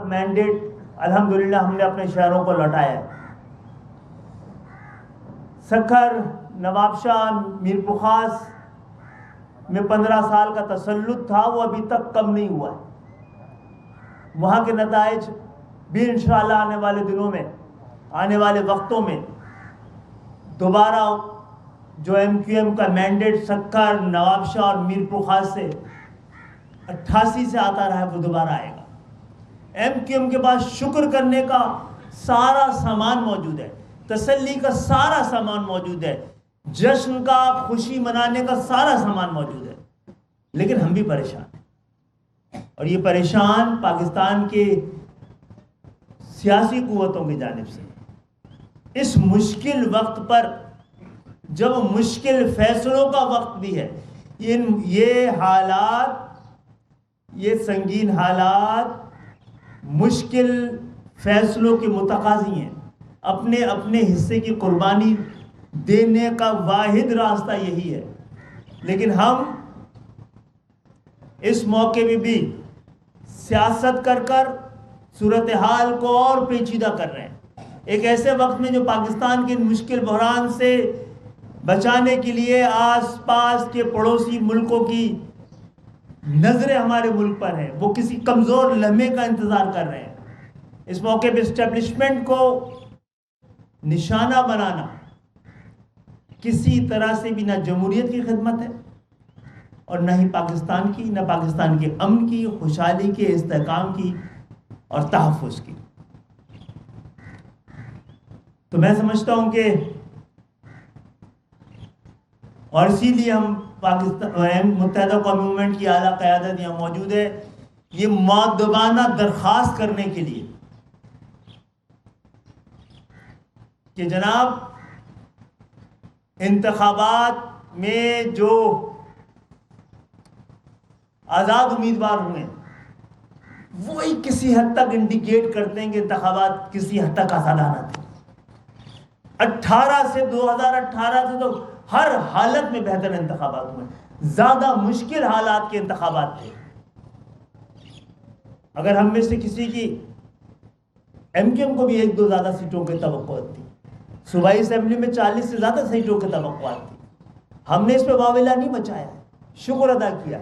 Mandate الحمدللہ ہم نے اپنے شہروں کو لوٹایا ہے۔ سکھر، نواب شاہ، میر بخاص میں 15 سال کا تسلط تھا، وہ ابھی تک کم نہیں ہوا ہے۔ وہاں کے نتائج بھی انشاءاللہ آنے والے دنوں میں، آنے والے وقتوں میں دوبارہ جو ایم کیو ایم کا مینڈیٹ سکھر، نواب شاہ اور میر بخاص سے 88 سے آتا رہا ہے، وہ دوبارہ آئے گا۔ ایم کیو ایم کے پاس شکر کرنے کا سارا سامان موجود ہے، تسلی کا سارا سامان موجود ہے، جشن کا، خوشی منانے کا سارا سامان موجود ہے، لیکن ہم بھی پریشان ہیں، اور یہ پریشان پاکستان کے سیاسی قوتوں کی جانب سے۔ اس مشکل وقت پر، جب مشکل فیصلوں کا وقت بھی ہے، یہ حالات، یہ سنگین حالات مشکل فیصلوں کے متقاضی ہیں۔ اپنے اپنے حصے کی قربانی دینے کا واحد راستہ یہی ہے، لیکن ہم اس موقع میں بھی سیاست کر کر صورتحال کو اور پیچیدہ کر رہے ہیں۔ ایک ایسے وقت میں جو پاکستان کے مشکل بحران سے بچانے کے لیے آس پاس کے پڑوسی ملکوں کی نظریں ہمارے ملک پر ہیں، وہ کسی کمزور لمحے کا انتظار کر رہے ہیں۔ اس موقع پہ اسٹیبلشمنٹ کو نشانہ بنانا کسی طرح سے بھی نہ جمہوریت کی خدمت ہے، اور نہ ہی پاکستان کی، نہ پاکستان کے امن کی، خوشحالی کے، استحکام کی اور تحفظ کی۔ تو میں سمجھتا ہوں کہ، اور اسی لیے ہم پاکستان متحدہ قومی موومنٹ کی اعلیٰ قیادت یہاں موجود ہے، یہ مؤدبانہ درخواست کرنے کے لیے کہ جناب انتخابات میں جو آزاد امیدوار ہوئے وہی کسی حد تک انڈیکیٹ کرتے ہیں کہ انتخابات کسی حد تک آزادانہ تھے۔ 2018 سے تو ہر حالت میں بہتر انتخابات ہوئے، زیادہ مشکل حالات کے انتخابات تھے۔ اگر ہم میں سے کسی کی، ایم کیو ایم کو بھی 1-2 زیادہ سیٹوں کی توقعات تھی، صوبائی اسمبلی میں 40 سے زیادہ سیٹوں کی توقعات تھی، ہم نے اس پہ واویلا نہیں مچایا، شکر ادا کیا۔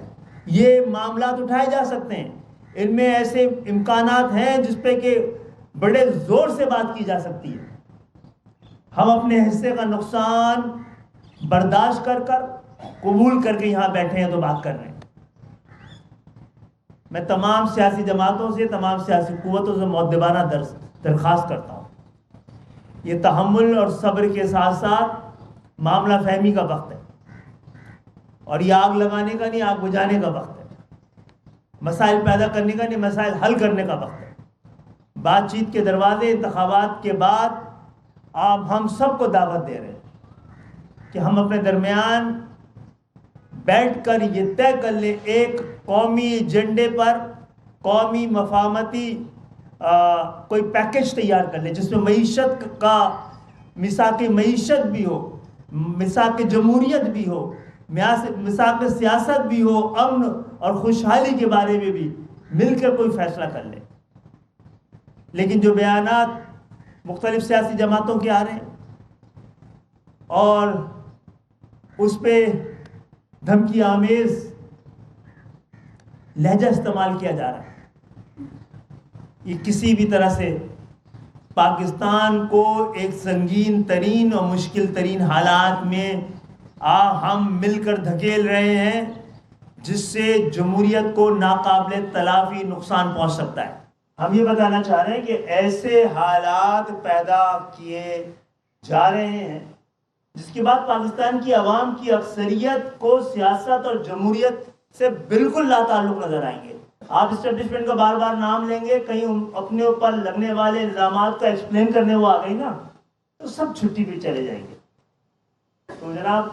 یہ معاملات اٹھائے جا سکتے ہیں، ان میں ایسے امکانات ہیں جس پہ کہ بڑے زور سے بات کی جا سکتی ہے۔ ہم اپنے حصے کا نقصان برداشت کر کر، قبول کر کے یہاں بیٹھے ہیں تو بات کر رہے ہیں۔ میں تمام سیاسی جماعتوں سے، تمام سیاسی قوتوں سے مؤدبانہ درخواست کرتا ہوں، یہ تحمل اور صبر کے ساتھ ساتھ معاملہ فہمی کا وقت ہے، اور یہ آگ لگانے کا نہیں، آگ بجھانے کا وقت ہے، مسائل پیدا کرنے کا نہیں، مسائل حل کرنے کا وقت ہے۔ بات چیت کے دروازے انتخابات کے بعد آپ ہم سب کو دعوت دے رہے ہیں کہ ہم اپنے درمیان بیٹھ کر یہ طے کر لیں، ایک قومی ایجنڈے پر قومی مفاہمتی کوئی پیکج تیار کر لیں، جس میں معیشت کا، میثاق معیشت بھی ہو، میثاق جمہوریت بھی ہو، میثاق سیاست بھی ہو، امن اور خوشحالی کے بارے میں بھی مل کر کوئی فیصلہ کر لیں۔ لیکن جو بیانات مختلف سیاسی جماعتوں کے آ رہے ہیں اور اس پہ دھمکی آمیز لہجہ استعمال کیا جا رہا ہے، یہ کسی بھی طرح سے پاکستان کو ایک سنگین ترین اور مشکل ترین حالات میں ہم مل کر دھکیل رہے ہیں، جس سے جمہوریت کو ناقابل تلافی نقصان پہنچ سکتا ہے۔ ہم یہ بتانا چاہ رہے ہیں کہ ایسے حالات پیدا کیے جا رہے ہیں جس کے بعد پاکستان کی عوام کی اکثریت کو سیاست اور جمہوریت سے بالکل لا تعلق نظر آئیں گے۔ آپ اسٹیبلشمنٹ کا بار بار نام لیں گے، کہیں اپنے اوپر لگنے والے الزامات کا ایکسپلین کرنے وہ آ گئی نا، تو سب چھٹی پہ چلے جائیں گے۔ تو جناب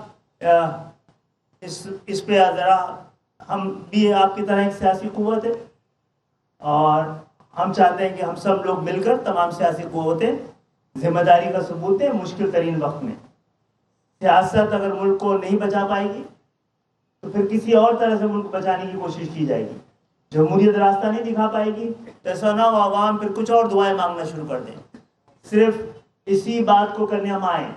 اس پہ ذرا، ہم بھی آپ کی طرح ایک سیاسی قوت ہے، اور ہم چاہتے ہیں کہ ہم سب لوگ مل کر، تمام سیاسی قوتیں ذمہ داری کا ثبوت ہے۔ مشکل ترین وقت میں سیاست اگر ملک کو نہیں بچا پائے گی تو پھر کسی اور طرح سے ملک بچانے کی کوشش کی جائے گی۔ جمہوریت راستہ نہیں دکھا پائے گی، تو ایسا نہ ہو عوام پھر کچھ اور دعائیں مانگنا شروع کر دیں۔ صرف اسی بات کو کرنے ہم آئیں،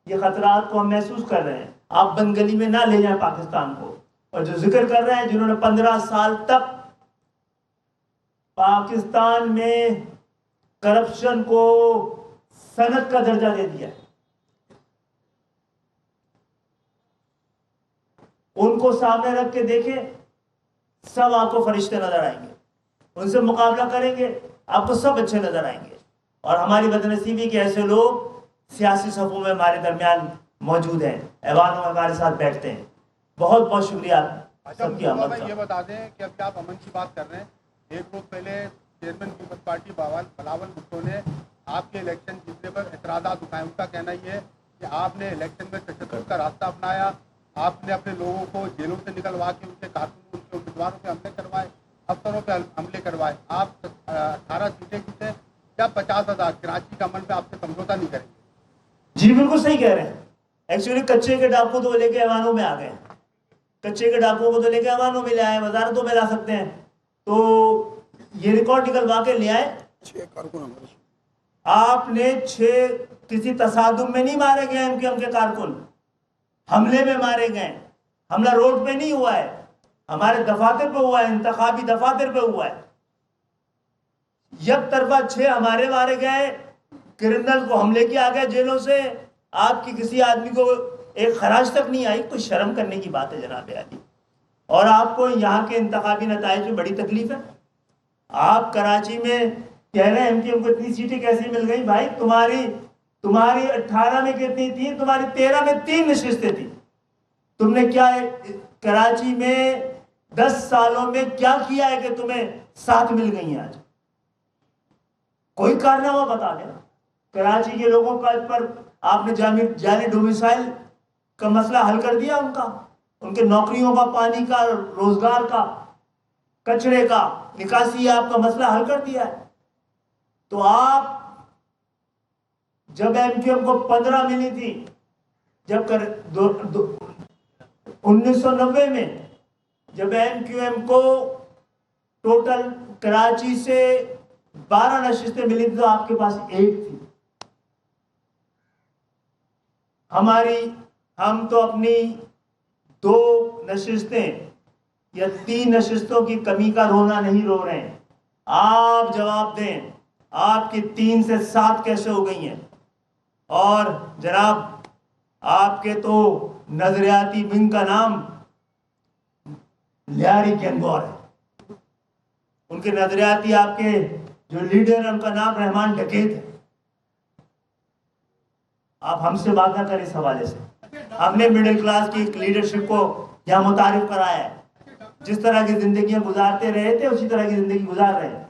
یہ خطرات کو ہم محسوس کر رہے ہیں، آپ بند گلی میں نہ لے جائیں پاکستان کو۔ اور جو ذکر کر رہے ہیں جنہوں نے 15 سال تک پاکستان میں کرپشن کو صنعت کا درجہ دے دیا، ان کو سامنے رکھ کے دیکھیں، سب آپ کو فرشتے نظر آئیں گے، ان سے مقابلہ کریں گے آپ کو سب اچھے نظر آئیں گے۔ اور ہماری بدنصیبی کے ایسے لوگ سیاسی صفوں میں ہمارے درمیان موجود ہیں، ایوانوں میں ہمارے ساتھ بیٹھتے ہیں۔ بہت بہت شکریہ سب کی آمد کا۔ یہ بتا دیں کہ اب آپ امن کی بات کر رہے ہیں، ایک روز پہلے chairman Peoples Party Bilawal Bhutto نے آپ کے الیکشن جیتنے پر اعتراضات اٹھائے۔ ان کا کہنا یہ ہے کہ آپ نے الیکشن میں تشدد کا راستہ اپنایا، آپ نے اپنے لوگوں کو جیلوں سے نکلوا کے ان کے کارکنوں، ان کے امیدواروں پہ حملے کروائے، افسروں پہ حملے کروائے۔ آپ 18 سیٹیں جیتے، کیا 50,000 کراچی کا امن پہ آپ سے سمجھوتا نہیں کریں گے؟ جی بالکل صحیح کہہ رہے ہیں۔ ایکچولی کچے کے ڈاکو تو لے کے ایوانوں میں آ گئے، کچے کے ڈاکو کو تو لے کے ایوانوں میں لے آئے، وزارتوں میں لا سکتے ہیں، تو یہ ریکارڈ نکلوا کے لے آئے۔ 6 کارکن ہمارے، آپ نے 6 کسی تصادم میں نہیں مارے گئے، ایم کیو ایم کے کارکن حملے میں مارے گئے۔ حملہ روڈ پہ نہیں ہوا ہے، ہمارے دفاتر پہ ہوا ہے، انتخابی دفاتر پہ ہوا ہے۔ یک طرفہ 6 ہمارے مارے گئے، کرنل کو حملے کیا گیا جیلوں سے، آپ کی کسی آدمی کو ایک خراج تک نہیں آئی۔ کوئی شرم کرنے کی بات ہے جناب عالی۔ اور آپ کو یہاں کے انتخابی نتائج میں بڑی تکلیف ہے۔ آپ کراچی میں کہہ رہے ہیں ایم کیو ایم کو اتنی سیٹیں کیسے مل گئی؟ بھائی تمہاری 18 میں کتنی تھی؟ تمہاری 13 میں 3 نشستیں تھیں۔ تم نے کیا کراچی میں 10 سالوں میں کیا کیا ہے کہ تمہیں 7 مل گئی ہیں؟ آج کوئی کارنامہ بتا دیں۔ کراچی کے لوگوں کا پر آپ نے جعلی ڈومیسائل کا مسئلہ حل کر دیا، ان کے نوکریوں کا، پانی کا، روزگار کا، کچرے کا، نکاسی، آپ کا مسئلہ حل کر دیا ہے۔ تو آپ جب ایم کیو ایم کو 15 ملی تھی، جب 1990 میں جب ایم کیو ایم کو ٹوٹل کراچی سے 12 نشستیں ملی تھی تو آپ کے پاس 1 تھی۔ ہم تو اپنی 2 نشستیں یا 3 نشستوں کی کمی کا رونا نہیں رو رہے ہیں۔ آپ جواب دیں، آپ کی 3 سے 7 کیسے ہو گئی ہیں؟ اور جناب آپ کے تو نظریاتی ونگ کا نام لیاری گینگور ہے، ان کے نظریاتی آپ کے جو لیڈر ہیں ان کا نام رحمان ڈکیت ہے۔ آپ ہم سے بات نہ کریں اس حوالے سے۔ ہم نے مڈل کلاس کی لیڈرشپ کو یہاں متعارف کرایا ہے، جس طرح کی زندگیاں گزارتے رہے تھے اسی طرح کی زندگی گزار رہے ہیں۔